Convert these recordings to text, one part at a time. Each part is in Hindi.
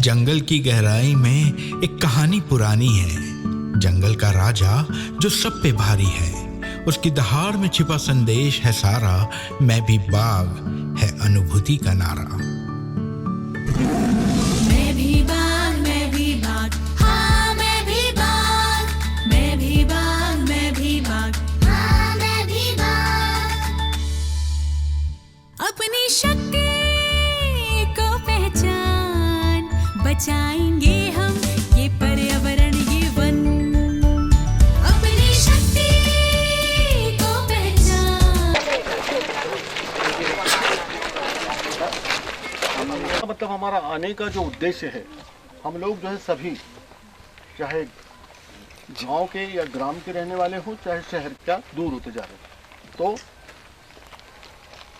जंगल की गहराई में एक कहानी पुरानी है। जंगल का राजा जो सब पे भारी है, उसकी दहाड़ में छिपा संदेश है सारा। मैं भी बाघ है अनुभूति का नारा। मैं भी बाघ, मैं भी बाघ, हाँ मैं भी बाघ, मैं भी बाघ, मैं भी बाघ, हाँ मैं भी बाघ। अपनी शक्ति को पहचान, बचाएंगे हम ये पर्यावरण, ये वन। अपनी शक्ति को पहचान। मतलब हमारा आने का जो उद्देश्य है, हम लोग जो है सभी, चाहे गांव के या ग्राम के रहने वाले हों, चाहे शहर क्या दूर होते जा रहे हैं, तो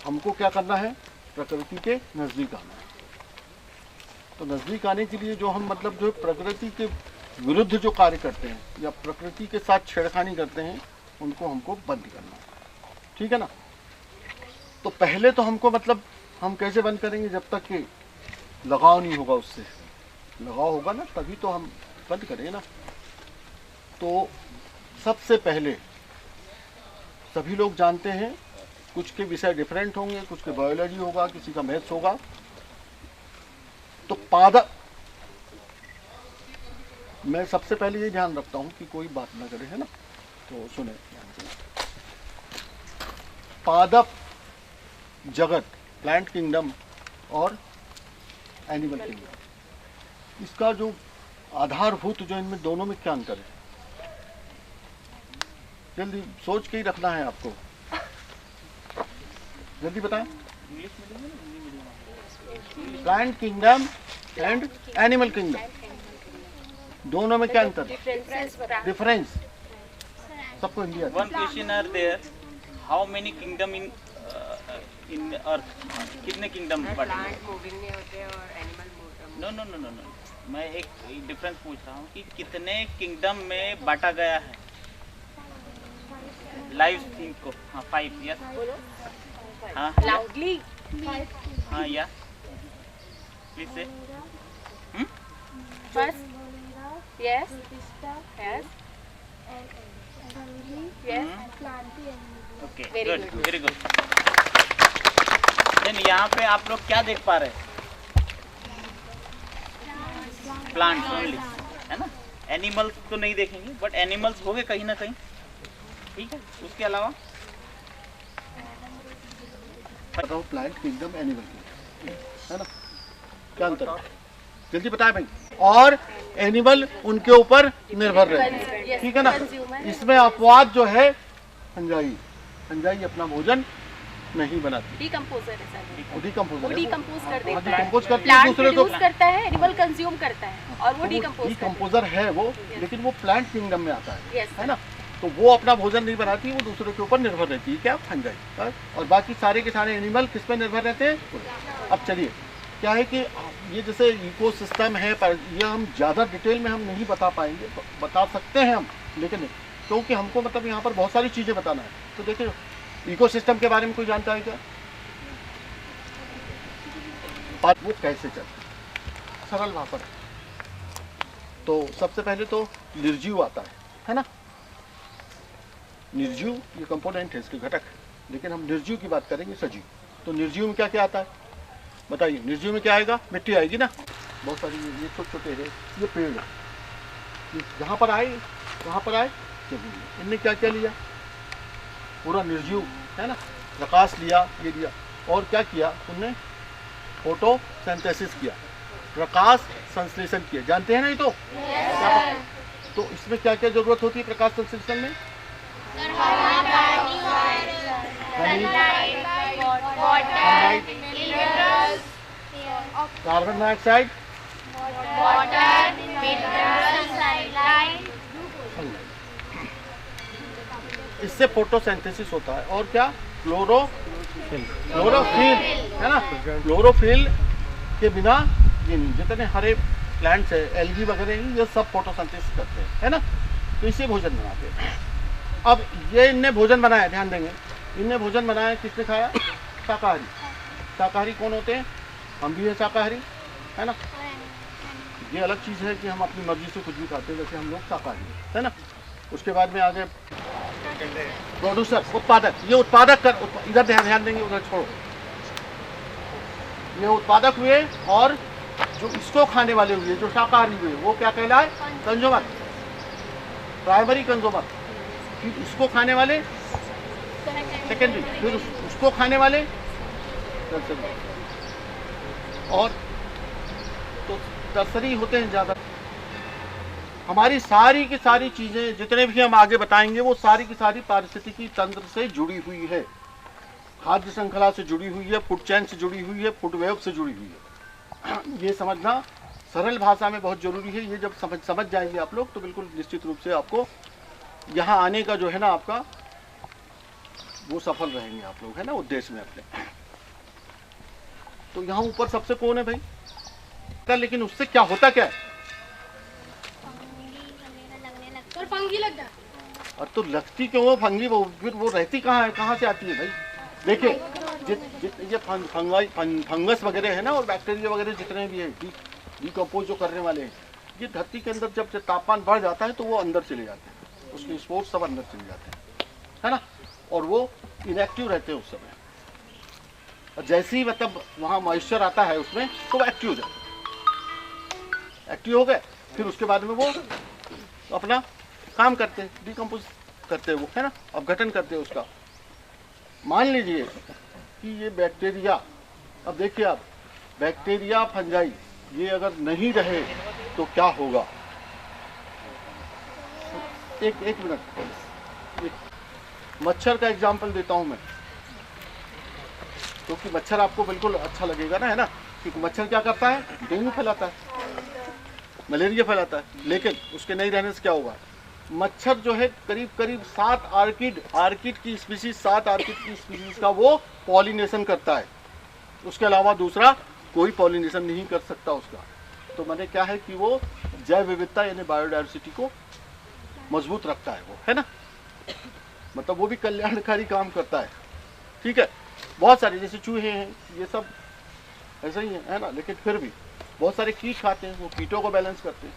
हमको क्या करना है, प्रकृति के नज़दीक आना है। तो नज़दीक आने के लिए जो हम मतलब जो प्रकृति के विरुद्ध जो कार्य करते हैं या प्रकृति के साथ छेड़खानी करते हैं, उनको हमको बंद करना है। ठीक है ना। तो पहले तो हमको मतलब हम कैसे बंद करेंगे, जब तक कि लगाव नहीं होगा उससे। लगाव होगा ना तभी तो हम बंद करेंगे ना। तो सबसे पहले सभी लोग जानते हैं, कुछ के विषय डिफरेंट होंगे, कुछ के बायोलॉजी होगा, किसी का मैथ्स होगा। तो पादप, मैं सबसे पहले ये ध्यान रखता हूँ कि कोई बात ना करे, है ना। तो सुने ध्यान से। पादप जगत, प्लांट किंगडम और एनिमल किंगडम, इसका जो आधारभूत जो इनमें दोनों में क्या अंतर है, जल्दी सोच के ही रखना है आपको। जल्दी बताएं। Plant kingdom and animal kingdom, दोनों में क्या अंतर है, डिफरेंस। सबको हिंदी आती है। One question are there, how many kingdom in earth? कितने किंगडम बटे हैं? No no no no no, मैं एक डिफरेंस पूछ रहा हूँ कि कितने किंगडम में बांटा गया है लाइव थिंग को। हाँ 5, यस। हाँ लाउडली। हाँ या प्लीज से। First yes yes yes. Okay, Very good, good. Very good. Then यहाँ पे आप लोग क्या देख पा रहे हैं? प्लांट्स ओनली, है ना। एनिमल्स तो नहीं देखेंगे, बट एनिमल्स होंगे कहीं ना कहीं। ठीक है, उसके अलावा बताओ, प्लांट किंगडम एनिमल किंगडम, है ना, क्या अंतर है? जल्दी बताएं भाई। और एनिमल उनके ऊपर निर्भर रहते हैं, ठीक है ना। इसमें अपवाद जो है फंजाई, फंजाई अपना भोजन नहीं बनाती, डिकम्पोजर है सर। वो डिकम्पोज वो डिकम्पोज कर देता है। डिकम्पोज करती है, प्लांट दूसरे को प्रोड्यूस करता है, एनिमल कंज्यूम करता है और वो डिकम्पोज करता डिकम्पोजर है वो, लेकिन वो प्लांट किंगडम में आता है, Yes, है ना। तो वो अपना भोजन नहीं बनाती, वो दूसरे के ऊपर निर्भर रहती है, क्या, फंजाई। और बाकी सारे के सारे एनिमल किस पे निर्भर रहते हैं। अब चलिए, क्या है कि ये जैसे इकोसिस्टम है, पर ये हम ज़्यादा डिटेल में हम नहीं बता पाएंगे, बता सकते हैं हम, लेकिन क्योंकि हमको मतलब यहाँ पर बहुत सारी चीज़ें बताना है। तो देखिए, इकोसिस्टम के बारे में कोई जानता है क्या, बात वो कैसे चलता है, सरल भाषा है। तो सबसे पहले तो निर्जीव आता है ना। निर्जीव ये कंपोनेंट है, इसके घटक, लेकिन हम निर्जीव की बात करेंगे, सजीव। तो निर्जीव में क्या क्या आता है बताइए। निर्जीव में क्या आएगा, मिट्टी आएगी ना, बहुत सारी, ये छोटे छोटे है, ये पेड़ है, ये जहाँ पर आए वहाँ पर आए, चलिए इनने क्या क्या लिया, पूरा निर्जीव है ना। प्रकाश लिया, ये लिया, और क्या किया उनने, फोटोसिंथेसिस किया, प्रकाश संश्लेषण किया, जानते हैं ना ये तो। तो इसमें क्या क्या जरूरत होती है प्रकाश संश्लेषण में, कार्बन डाइऑक्साइड, इससे फोटोसिंथेसिस होता है। और क्या, क्लोरोफिल है ना। क्लोरोफिल के बिना जितने हरे प्लांट्स है, एल्गी वगैरह, ये सब फोटोसिंथेसिस करते हैं, है ना। तो इसे भोजन बनाते हैं। अब ये इनने भोजन बनाया, ध्यान देंगे, इनने भोजन बनाया, किसने खाया, शाकाहारी। शाकाहारी कौन होते हैं, हम भी हैं शाकाहारी, है ना। ये अलग चीज़ है कि हम अपनी मर्जी से कुछ भी खाते हैं, जैसे हम लोग शाकाहारी है ना। उसके बाद में आगे प्रोड्यूसर, उत्पादक। ये उत्पादक इधर ध्यान देंगे, उधर छोड़ो। ये उत्पादक हुए, और जो इसको खाने वाले हुए, जो शाकाहारी हुए, वो क्या कहलाए? Consumer, primary consumer. फिर इसको खाने वाले सेकेंडरी, फिर उसको खाने वाले टर्सरी, और तो टर्सरी होते हैं ज़्यादा। हमारी सारी की सारी चीज़ें जितने भी हम आगे बताएंगे वो सारी की सारी पारिस्थितिकी तंत्र से जुड़ी हुई है, खाद्य श्रृंखला से जुड़ी हुई है, फूड चेन से जुड़ी हुई है, फूड वेब से जुड़ी हुई है। ये समझना सरल भाषा में बहुत ज़रूरी है। ये जब समझ जाएंगे आप लोग तो बिल्कुल निश्चित रूप से आपको यहाँ आने का जो है ना आपका वो सफल रहेंगे आप लोग, है ना, उद्देश्य में अपने। तो यहाँ ऊपर सबसे कौन है भाई? लेकिन उससे क्या होता क्या है? और फंगी लग जाता है। और तो लगती क्यों वो फंगी? वो फिर वो रहती कहाँ है, कहाँ से आती है भाई? देखिए ये फंगस वगैरह है ना, और बैक्टीरिया वगैरह जितने भी है डिकम्पोज जो करने वाले हैं, ये धरती के अंदर जब तापमान बढ़ जाता है तो वो अंदर चले जाते हैं, उसके स्पोर्स सब अंदर चले जाते हैं, है ना, और वो इनएक्टिव रहते हैं उस समय। और जैसे ही मतलब वहाँ मॉइस्चर आता है उसमें तो वो एक्टिव हो जाते हैं, एक्टिव हो गए। फिर उसके बाद में वो अपना काम करते हैं, डिकम्पोज करते हैं वो, है ना, अपघटन करते हैं उसका। मान लीजिए कि ये बैक्टीरिया, अब देखिए आप, बैक्टीरिया फंजाई ये अगर नहीं रहे तो क्या होगा? एक मिनट, मच्छर का एग्जाम्पल देता हूं मैं, क्योंकि मच्छर आपको बिल्कुल अच्छा लगेगा ना, है ना, क्योंकि मच्छर क्या करता है? डेंगू फैलाता है, मलेरिया फैलाता है। लेकिन उसके नहीं रहने से क्या होगा? मच्छर जो है करीब करीब 7 आर्किड की स्पीशीज का वो पॉलिनेशन करता है। उसके अलावा दूसरा कोई पॉलिनेशन नहीं कर सकता उसका। तो मैंने क्या है कि वो जैव विविधता यानी बायोडायवर्सिटी को मजबूत रखता है वो, है ना, मतलब वो भी कल्याणकारी काम करता है। ठीक है, बहुत सारे जैसे चूहे हैं ये सब ऐसा ही है ना, लेकिन फिर भी बहुत सारे कीट खाते हैं, वो कीटों को बैलेंस करते हैं,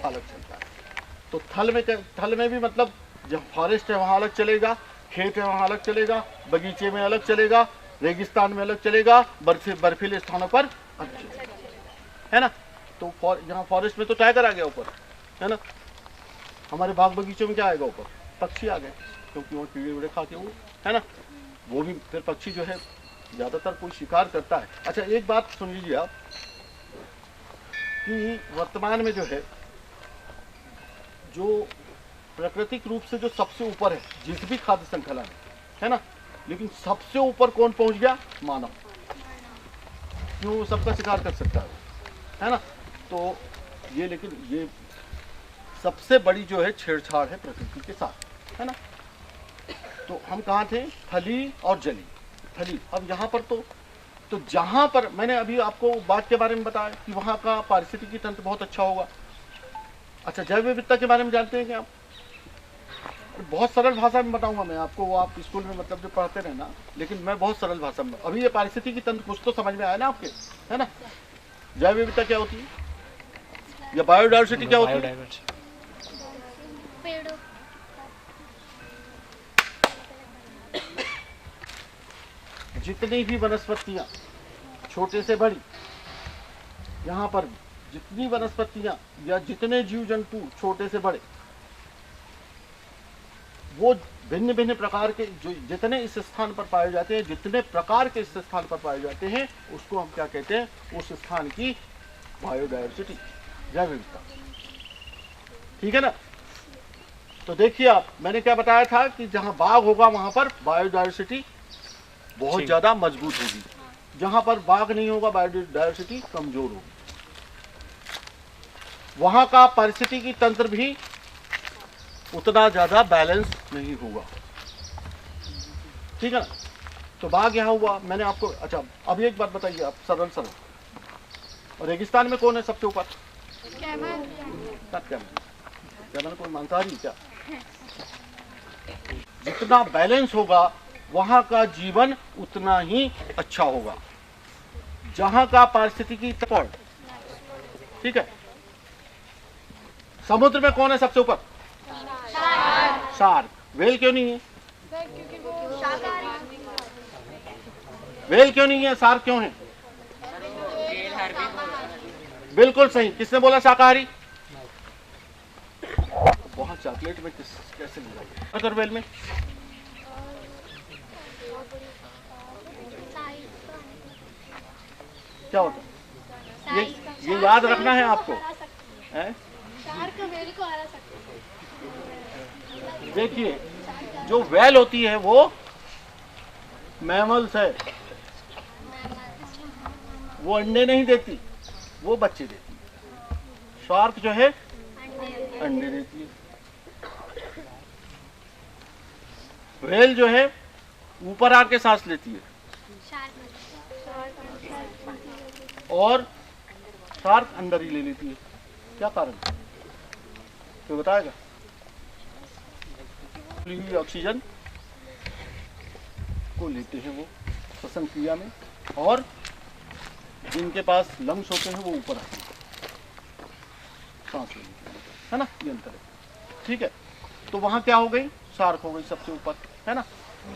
अलग चलता है। तो थल में भी मतलब जब फॉरेस्ट है वहाँ अलग चलेगा, खेत है वहाँ अलग चलेगा, बगीचे में अलग चलेगा, रेगिस्तान में अलग चलेगा, बर्फीले स्थानों पर अलग चलेगा, है ना। तो यहाँ फॉरेस्ट में तो टाइगर आ गया ऊपर, है ना, हमारे बाग बगीचों में क्या आएगा ऊपर? पक्षी आ गए, क्योंकि वो कीड़े वीड़े खा के वो, है ना, वो भी फिर पक्षी जो है ज़्यादातर कोई शिकार करता है। अच्छा एक बात सुन लीजिए आप कि वर्तमान में जो है, जो प्राकृतिक रूप से जो सबसे ऊपर है जिस भी खाद्य श्रृंखला में, है ना, लेकिन सबसे ऊपर कौन पहुंच गया? मानव। क्यों? वो सबका शिकार कर सकता है ना। तो ये, लेकिन ये सबसे बड़ी जो है छेड़छाड़ है प्रकृति के साथ, है ना। तो हम कहाँ थे? थली और जली। थली, अब यहाँ पर तो जहाँ पर मैंने अभी आपको बात के बारे में बताया कि वहाँ का पारिस्थितिकी तंत्र बहुत अच्छा होगा। अच्छा, जैव विविधता के बारे में जानते हैं क्या आप? बहुत सरल भाषा में बताऊंगा मैं आपको, वो आप स्कूल में मतलब जो पढ़ते रहे ना, लेकिन मैं बहुत सरल भाषा में। अभी ये पारिस्थितिकी तंत्र कुछ तो समझ में आया ना आपके, है ना। जैव विविधता क्या होती है या बायोडायवर्सिटी क्या होती है? पेड़ों जितनी भी वनस्पतियाँ छोटे से बड़ी, यहाँ पर जितनी वनस्पतियाँ या जितने जीव जंतु छोटे से बड़े, वो भिन्न भिन्न प्रकार के जो जितने इस स्थान पर पाए जाते हैं, जितने प्रकार के इस स्थान पर पाए जाते हैं, उसको हम क्या कहते हैं? उस स्थान की बायोडायवर्सिटी, जैव विविधता। ठीक है ना। तो देखिए आप, मैंने क्या बताया था कि जहाँ बाघ होगा वहाँ पर बायोडायवर्सिटी बहुत ज़्यादा मजबूत होगी, जहाँ पर बाघ नहीं होगा बायोडायवर्सिटी कमजोर होगी। वहाँ का पारिस्थितिकी तंत्र भी उतना ज़्यादा बैलेंस नहीं होगा। ठीक है ना। तो बाघ यहाँ हुआ, मैंने आपको। अच्छा अब एक बात बताइए आप, सरल और रेगिस्तान में कौन है सबसे ऊपर? कैमल कोई मांसाहारी क्या? जितना बैलेंस होगा वहाँ का जीवन उतना ही अच्छा होगा। जहाँ का पारिस्थितिकी तंत्र ठीक है। समुद्र में कौन है सबसे ऊपर? शार्क। व्हेल क्यों नहीं है? व्हेल क्यों नहीं है, शार्क क्यों है? बिल्कुल सही। किसने बोला शाकाहारी? बहुत चॉकलेट में कैसे मिला अगर व्हेल में? क्या होता है? ये याद रखना है आपको, हैं? देखिए, जो व्हेल होती है वो मैमल्स है, वो अंडे नहीं देती, वो बच्चे देती है। शार्क जो है अंडे देती है। व्हेल जो है ऊपर आके सांस लेती है और शार्क अंदर ही ले लेती है। क्या कारण है? तो बताएगा। ऑक्सीजन को लेते हैं वो श्वसन क्रिया में, और जिनके पास लंग्स होते हैं वो ऊपर आते हैं सांस लेने के लिए, है ना? ये अंतर है, ठीक है। तो वहां क्या हो गई? शार्क हो गई सबसे ऊपर, है ना?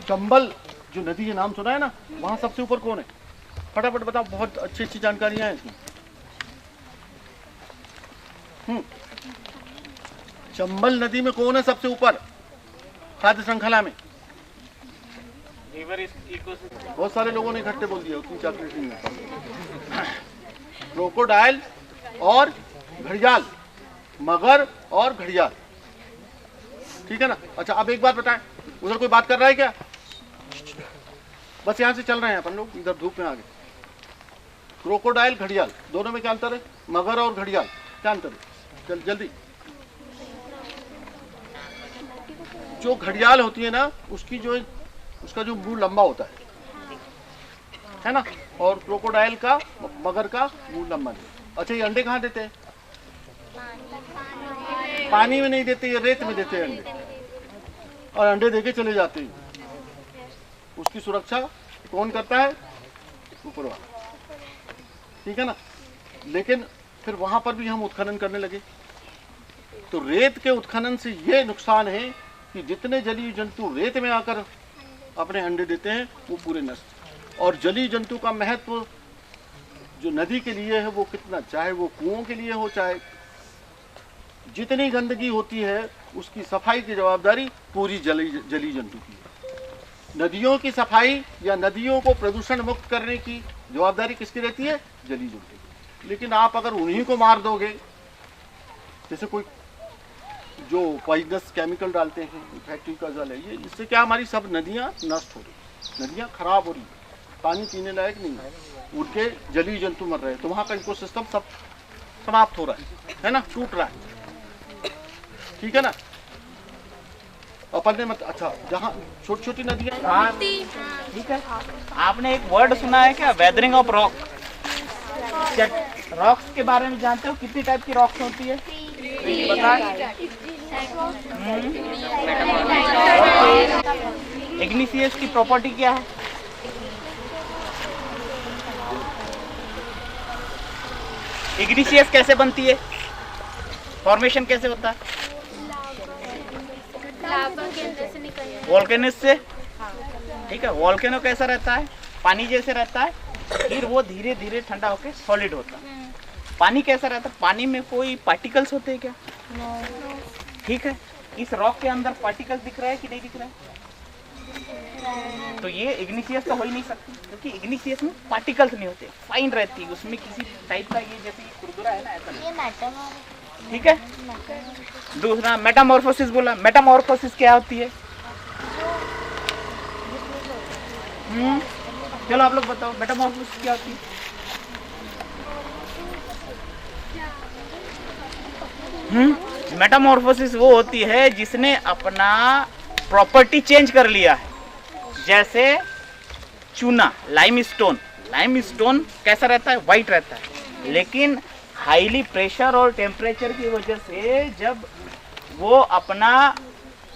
चंबल जो नदी है, नाम सुना है ना? वहां सबसे ऊपर कौन है? फटाफट बताओ, बहुत अच्छी अच्छी जानकारियां हैं इसमें। चंबल नदी में कौन है सबसे ऊपर खाद्य श्रृंखला में? बहुत सारे लोगों ने इकट्ठे बोल दिया, उतनी चॉकलेट नहीं है। क्रोकोडाइल और घड़ियाल, मगर और घड़ियाल, ठीक है ना? अच्छा, अब एक बात बताएं, उधर कोई बात कर रहा है क्या? बस यहाँ से चल रहे हैं अपन लोग, इधर धूप में आ गए। क्रोकोडाइल, घड़ियाल, दोनों में क्या अंतर है? मगर और घड़ियाल, क्या अंतर है? चल जल्दी। जो घड़ियाल होती है ना, उसका जो मुंह लंबा होता है ना? और क्रोकोडाइल का, मगर का मुंह लंबा नहीं। अच्छा, ये अंडे कहाँ देते हैं? पानी में नहीं देते, ये रेत में देते हैं अंडे, और अंडे देके चले जाते हैं। उसकी सुरक्षा कौन करता है? ऊपर वाला, ठीक है ना? लेकिन फिर वहां पर भी हम उत्खनन करने लगे, तो रेत के उत्खनन से ये नुकसान है कि जितने जलीय जंतु रेत में आकर अपने अंडे देते हैं वो पूरे नष्ट। और जलीय जंतु का महत्व जो नदी के लिए है वो कितना, चाहे वो कुओं के लिए हो, चाहे जितनी गंदगी होती है उसकी सफाई की जवाबदारी पूरी जलीय जंतु की है। नदियों की सफाई या नदियों को प्रदूषण मुक्त करने की जवाबदारी किसकी रहती है? जलीय जंतु की। लेकिन आप अगर उन्हीं को मार दोगे, जैसे कोई जो पॉइजनस केमिकल डालते हैं, फैक्ट्री का जल है, ये इससे क्या हमारी सब नदियाँ नष्ट हो रही, नदियाँ खराब हो रही, पानी पीने लायक नहीं है, उनके जलीय जंतु मर रहे हैं, तो वहाँ का इकोसिस्टम सब समाप्त हो रहा है ना? छूट रहा है, ठीक है ना? अपन ने मत, अच्छा, जहाँ छोटी छोटी नदियाँ, ठीक है। आपने एक वर्ड सुना है क्या? Weathering of rock. रॉक्स के बारे में जानते हो? कितनी टाइप की रॉक्स होती है बताएं? इग्निशियस की प्रॉपर्टी क्या है? इग्निशियस कैसे बनती है? फॉर्मेशन कैसे होता है? वोल्केनस से, ठीक है। वोल्केनो कैसा रहता है? पानी जैसे रहता है, फिर वो धीरे धीरे ठंडा होकर सॉलिड होता है। पानी कैसा रहता है? पानी में कोई पार्टिकल्स होते हैं क्या? ठीक है। इस रॉक के अंदर पार्टिकल्स दिख रहा है कि नहीं दिख रहा है? तो ये इग्निशियस तो हो ही नहीं सकती, क्योंकि इग्निशियस में पार्टिकल्स नहीं होते, फाइन रहती है, उसमें किसी टाइप का ये जैसे खुरदुरा है ना, ऐसा नहीं, ठीक है। दूसरा मेटामॉर्फोसिस बोला। मेटामॉर्फोसिस क्या होती है? चलो आप लोग बताओ, मेटामॉर्फोसिस क्या होती है? मेटामॉर्फोसिस वो होती है जिसने अपना प्रॉपर्टी चेंज कर लिया है। जैसे चूना, लाइमस्टोन। लाइमस्टोन कैसा रहता है? वाइट रहता है, लेकिन हाईली प्रेशर और टेम्परेचर की वजह से जब वो अपना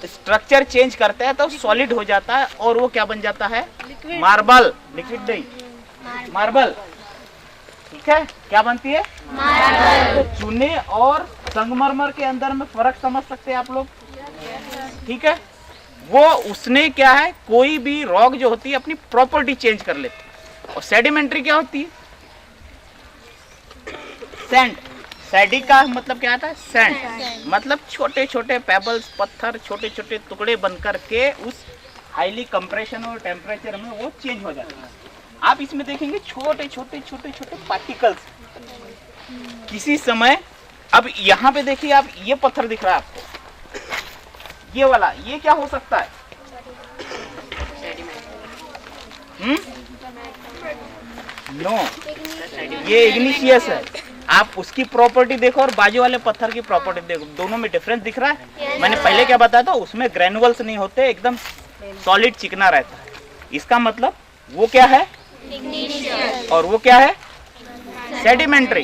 स्ट्रक्चर चेंज करता है तो सॉलिड हो जाता है, और वो क्या बन जाता है? मार्बल। लिक्विड नहीं, मार्बल, ठीक है। क्या बनती है? तो चूने और संगमरमर के अंदर में फर्क समझ सकते हैं आप लोग? ठीक है, वो उसने क्या है, कोई भी रॉक जो होती है अपनी प्रॉपर्टी चेंज कर लेती है। और सेडिमेंट्री क्या होती है? सैंड। सैडी का मतलब क्या आता है? सैंड। मतलब छोटे छोटे पेबल्स, पत्थर, छोटे छोटे टुकड़े बनकर के उस हाईली कंप्रेशन और टेम्परेचर में वो चेंज हो जाते हैं। आप इसमें देखेंगे छोटे छोटे छोटे छोटे पार्टिकल्स किसी समय। अब यहाँ पे देखिए आप, ये पत्थर दिख रहा है आपको, ये वाला, ये क्या हो सकता है? नो, ये इग्निशियस है। आप उसकी प्रॉपर्टी देखो और बाजू वाले पत्थर की प्रॉपर्टी देखो, दोनों में डिफरेंस दिख रहा है। मैंने पहले क्या बताया था, उसमें ग्रेनुअल्स नहीं होते, एकदम सॉलिड चिकना रहता है। इसका मतलब वो क्या है? और वो क्या है? सेडिमेंट्री।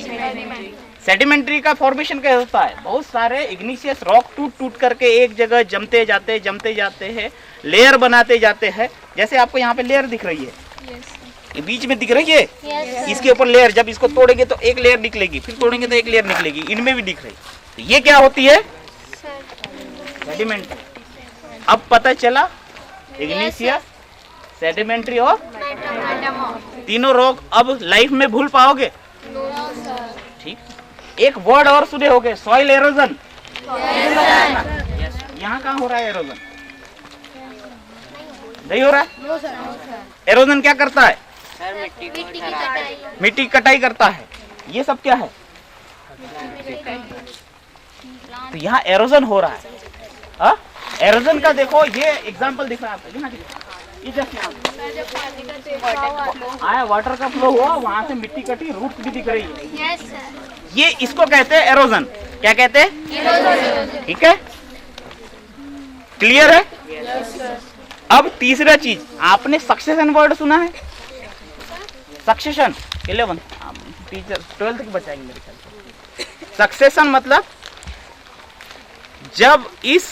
सेडिमेंट्री का फॉर्मेशन कैसे होता है? बहुत सारे इग्निशियस रॉक टूट टूट करके एक जगह जमते जाते हैं, लेयर बनाते जाते हैं। जैसे आपको यहाँ पे लेयर दिख रही है, ये बीच में दिख रही है, इसके ऊपर लेयर, जब इसको तोड़ेंगे तो एक लेयर निकलेगी, फिर तोड़ेंगे तो एक लेयर निकलेगी, इनमें भी दिख रही है। तो ये क्या होती है? सेडिमेंट्री। अब पता चला इग्निशियस, सेडिमेंट्री और तीनों रॉक अब लाइफ में भूल पाओगे? ठीक। एक वर्ड और सुने होगे, सॉइल एरोजन। यहाँ कहाँ हो रहा है एरोजन? नहीं हो रहा है। एरोजन क्या करता है? मिट्टी की कटाई करता है। ये सब क्या है? तो यहाँ एरोजन हो रहा है। एरोजन का देखो, ये एग्जांपल दिख रहा है आपको, ये जस्ट आया वाटर का फ्लो हुआ, वहां से मिट्टी कटी, रूट्स भी दिख रही है। ये इसको कहते हैं एरोजन। क्या कहते हैं? ठीक है, क्लियर है? अब तीसरा चीज, आपने सक्सेशन वर्ड सुना है? सक्सेशन 11 टीचर 12th के बचाएंगे मेरे ख्याल। सक्सेशन मतलब जब इस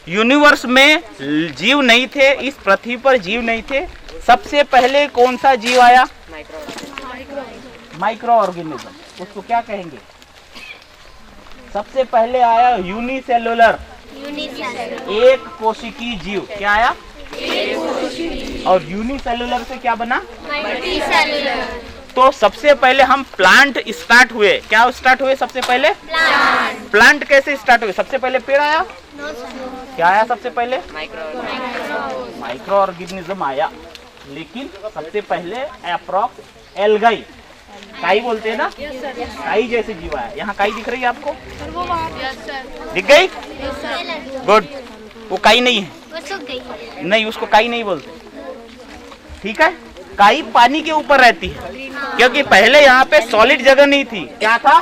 यूनिवर्स में जीव नहीं थे, इस पृथ्वी पर जीव नहीं थे, सबसे पहले कौन सा जीव आया? Micro organism. उसको क्या कहेंगे? सबसे पहले आया यूनिसेलुलर, एक कोशिकीय जीव। क्या आया? और यूनिसेलुलर से क्या बना? तो सबसे पहले हम प्लांट स्टार्ट हुए। क्या स्टार्ट हुए सबसे पहले? प्लांट कैसे स्टार्ट हुए? सबसे पहले पेड़ आया? क्या आया सबसे पहले? माइक्रो ऑर्गेनिज्म आया। लेकिन सबसे पहले अप्रॉक्स एल्गाई, काई बोलते हैं ना, काई जैसे जीव आया। यहाँ काई दिख रही है आपको? दिख गई? गुड। वो काई नहीं है, नहीं, उसको काई नहीं बोलते। ठीक है, काई पानी के ऊपर रहती है, क्योंकि पहले यहाँ पे सॉलिड जगह नहीं थी। क्या था?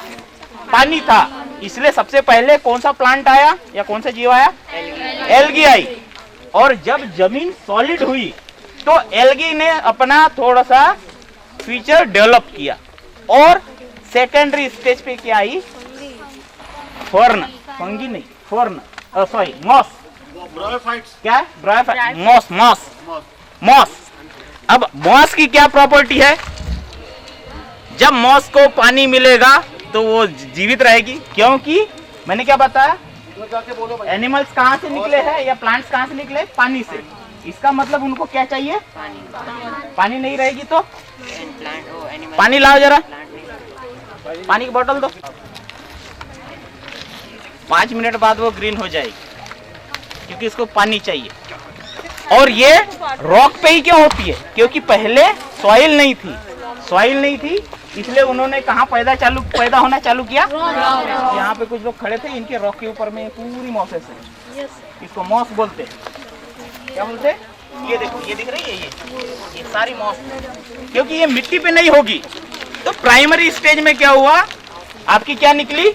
पानी था। इसलिए सबसे पहले कौन सा प्लांट आया या कौन सा जीव आया? एल्गी आई। और जब जमीन सॉलिड हुई तो एल्गी ने अपना थोड़ा सा फीचर डेवलप किया और सेकेंडरी स्टेज पे क्या आई? फर्न, फंगी नहीं, फर्न, सॉरी मॉस। क्या है? Bryophytes, moss, moss, moss. अब मॉस की क्या प्रॉपर्टी है? जब मॉस को पानी मिलेगा तो वो जीवित रहेगी, क्योंकि मैंने क्या बताया, एनिमल्स कहाँ से निकले हैं या प्लांट्स कहाँ से निकले? पानी से। इसका मतलब उनको क्या चाहिए? पानी नहीं रहेगी तो पानी लाओ जरा, पानी की बोतल दो। 5 मिनट बाद वो ग्रीन हो जाएगी, क्योंकि इसको पानी चाहिए। और ये रॉक पे ही क्यों होती है? क्योंकि पहले सॉइल नहीं थी, सॉइल नहीं थी, इसलिए उन्होंने कहाँ पैदा होना चालू किया? यहाँ पे कुछ लोग खड़े थे, इनके रॉक के ऊपर में पूरी मॉसेस है। इसको मॉस बोलते हैं। क्या बोलते हैं? ये देखो, ये दिख रही है, ये सारी मॉस। क्योंकि ये मिट्टी पे नहीं होगी, तो प्राइमरी स्टेज में क्या हुआ? आपकी क्या निकली?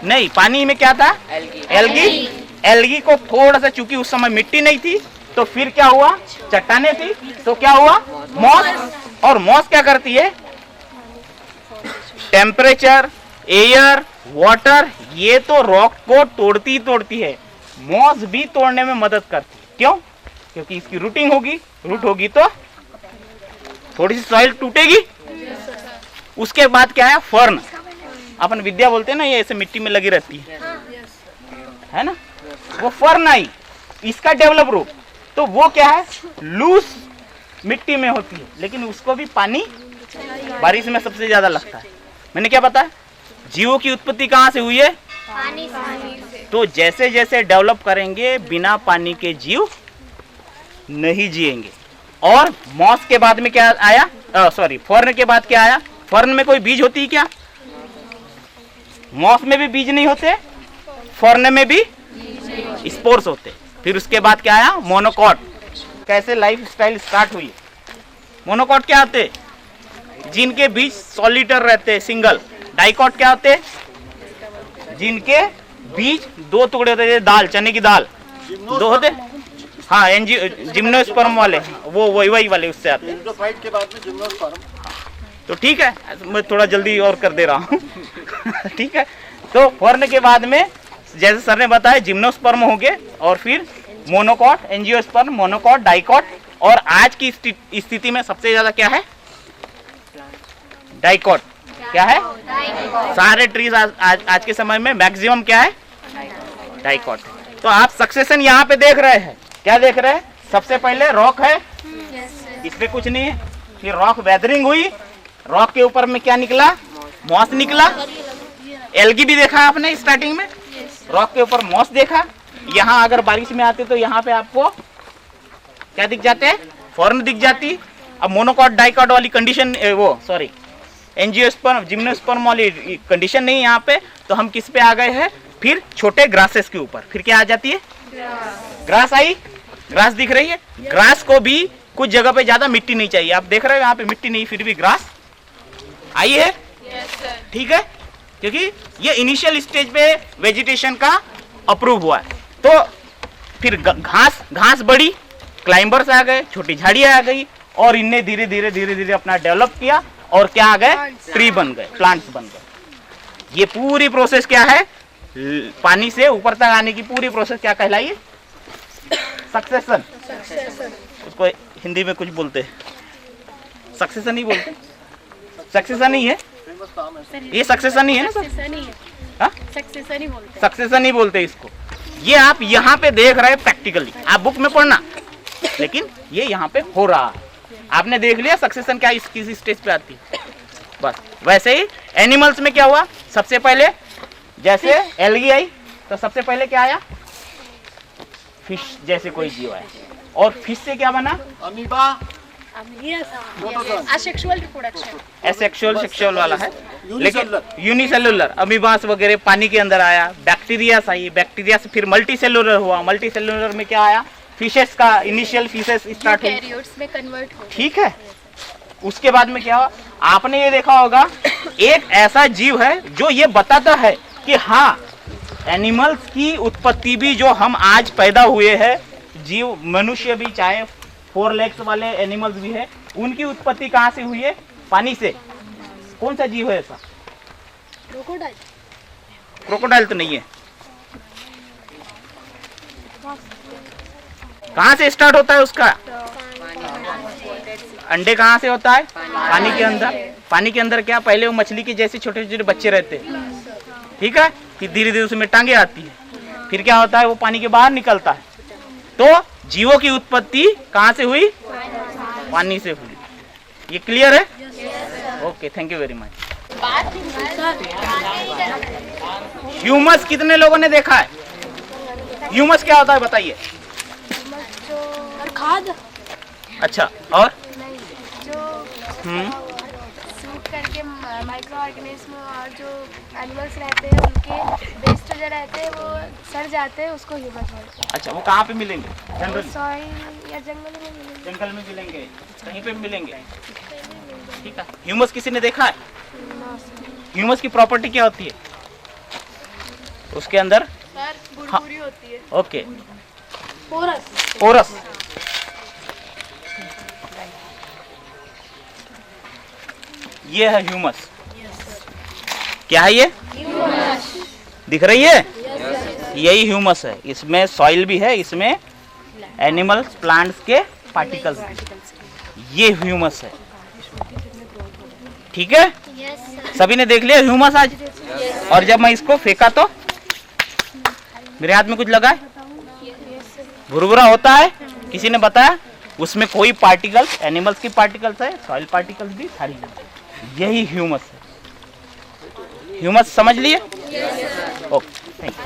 नहीं, पानी में क्या था? एल्गी। एल्गी को थोड़ा सा, चूंकि उस समय मिट्टी नहीं थी, तो फिर क्या हुआ? चट्टाने थी, तो क्या हुआ? मॉस। और मॉस क्या करती है? टेम्परेचर, एयर, वाटर, ये तो रॉक को तोड़ती है, मॉस भी तोड़ने में मदद करती है। क्यों? क्योंकि इसकी रूटिंग होगी, रूट होगी तो थोड़ी सी सॉइल टूटेगी। उसके बाद क्या है? फर्न। अपन विद्या बोलते हैं ना, ये ऐसे मिट्टी में लगी रहती है ना, वो फर्न आई, इसका डेवलप रूप। तो वो क्या है, लूज मिट्टी में होती है, लेकिन उसको भी पानी बारिश में सबसे ज्यादा लगता है। मैंने क्या बताया, जीवों की उत्पत्ति कहाँ से हुई है, पानी से। तो जैसे जैसे डेवलप करेंगे बिना पानी के जीव नहीं जिएंगे। और मॉस के बाद में क्या आया, सॉरी फर्न के बाद क्या आया, फर्न में कोई बीज होती है क्या, मॉस में भी बीज नहीं होते, फर्न में भी स्पोर्स होते। फिर उसके बाद क्या आया, मोनोकॉट। कैसे लाइफ स्टाइल स्टार्ट हुई, मोनोकॉट क्या होते, जिनके बीज सॉलिटर रहते, सिंगल। डाइकॉट क्या होते, जिनके बीज दो टुकड़े होते हैं, दाल, चने की दाल दो होते, हाँ जिम्नोस्पर्म वाले, वो वही वाले उससे आते हैं। एंडोफाइट के बाद में जिम्नोस्पर्म। तो ठीक है, मैं थोड़ा जल्दी और कर दे रहा हूँ ठीक है। तो फर्न के बाद में जैसे सर ने बताया जिम्नोस्पर्म हो गए, और फिर मोनोकॉट, एंजियोस्पर्म, मोनोकॉट, डाइकॉट, और आज की स्थिति में सबसे ज्यादा क्या है, डाइकॉट। क्या है, सारे ट्रीज आज के समय में मैक्सिमम क्या है, डाइकॉट। तो आप सक्सेशन यहाँ पे देख रहे हैं, क्या देख रहे हैं, सबसे पहले रॉक है, इसमें कुछ नहीं है, फिर रॉक वेदरिंग हुई, रॉक के ऊपर में क्या निकला, मॉस निकला, एल्गी भी देखा आपने स्टार्टिंग में, रॉक के ऊपर मॉस देखा। यहाँ अगर बारिश में आते तो यहाँ पे आपको क्या दिख जाते हैं, फॉर्न दिख जाती। अब मोनोकॉट डाइकॉट वाली कंडीशन, वो सॉरी एंजियोस्पर्म जिम्नोस्पर्म वाली कंडीशन नहीं यहाँ पे, तो हम किस पे आ गए हैं, फिर छोटे ग्रासेस के ऊपर। फिर क्या आ जाती है, ग्रास आई, ग्रास दिख रही है। ग्रास को भी कुछ जगह पे ज्यादा मिट्टी नहीं चाहिए, आप देख रहे हो यहाँ पे मिट्टी नहीं, फिर भी ग्रास आई है, ठीक है, क्योंकि ये इनिशियल स्टेज पे वेजिटेशन का अप्रूव हुआ है। तो फिर घास बढ़ी, क्लाइंबर्स आ गए, छोटी झाड़ियां आ गई, और इनने धीरे धीरे अपना डेवलप किया, और क्या आ गए, ट्री बन गए, प्लांट्स बन गए। ये पूरी प्रोसेस क्या है, पानी से ऊपर तक आने की पूरी प्रोसेस क्या कहलाई है, सक्सेशन। उसको हिंदी में कुछ बोलते हैं, सक्सेशन ही बोलते, सक्सेशन ही है ये, सक्सेशन ही है ना सर, सक्सेशन ही बोलते हैं, सक्सेशन ही बोलते हैं इसको। ये आप यहाँ पे देख रहे हैं प्रैक्टिकली, आप बुक में पढ़ना, लेकिन ये यहाँ पे हो रहा है। आपने देख लिया सक्सेशन क्या किस स्टेज पे आती है, बस। वैसे ही एनिमल्स में क्या हुआ, सबसे पहले जैसे एल्गी आई, तो सबसे पहले क्या आया, फिश जैसे कोई जीव आया, और फिश से क्या बना, अमीबा, असेक्सुअल रिप्रोडक्शन, एसेक्सुअल वाला है, लेकिन यूनिसेलुलर अमीबास वगैरह पानी के अंदर आया। बैक्टीरियास आई, बैक्टीरिया से फिर मल्टीसेलुलर हुआ, मल्टीसेलुलर में क्या आया, फिशेस का इनिशियल फिशेस स्टार्ट हुई, कैरियोट्स में कन्वर्ट हो, ठीक है। उसके बाद में क्या हुआ, आपने ये देखा होगा, एक ऐसा जीव है जो ये बताता है कि हाँ, एनिमल्स की उत्पत्ति भी, जो हम आज पैदा हुए हैं जीव, मनुष्य भी, चाहे 4 लेग्स वाले एनिमल्स भी है, उनकी उत्पत्ति कहाँ से हुई है, पानी से। कौन सा जीव है ऐसा, क्रोकोडाइल। क्रोकोडाइल तो नहीं है। कहाँ से स्टार्ट होता है उसका, अंडे कहाँ से होता है, पानी के अंदर। पानी के अंदर क्या, पहले वो मछली के जैसे छोटे छोटे बच्चे रहते हैं, ठीक है, फिर धीरे धीरे उसमें टांगे आती है, फिर क्या होता है, वो पानी के बाहर निकलता है। तो जीवों की उत्पत्ति कहाँ से हुई, पानी से हुई। ये क्लियर है, okay, thank you very much. Humus कितने लोगों ने देखा है, ह्यूमस क्या होता है बताइए। खाद, अच्छा, और जो सूट करके माइक्रो ऑर्गेनिज्म और जो एनिमल्स रहते हैं उनके वेस्ट जो रहते हैं वो सड़ जाते हैं, उसको ह्यूमस बोलते हैं। अच्छा, वो कहाँ पे मिलेंगे, जनरली सॉइल या जंगल में मिलेंगे। जंगल में मिलेंगे, कहीं पे भी मिलेंगे, ठीक है। ह्यूमस किसी ने देखा है, ह्यूमस की प्रॉपर्टी क्या होती है, उसके अंदर बुरबुरी होती है, ओके, पोरस, पोरस, ये है ह्यूमस। क्या है ये, दिख रही है, यही ह्यूमस है। इसमें सॉइल भी है, इसमें एनिमल्स, प्लांट्स के पार्टिकल्स, ये ह्यूमस है, ठीक है। Yes sir. सभी ने देख लिया ह्यूमस आज, और जब मैं इसको फेंका तो मेरे हाथ में कुछ लगा है, भुरभुरा होता है। किसी ने बताया उसमें कोई पार्टिकल्स, एनिमल्स की पार्टिकल्स है, सॉइल पार्टिकल्स भी सारी, यही ह्यूमस है। ह्यूमस समझ लिए? Okay, thank you.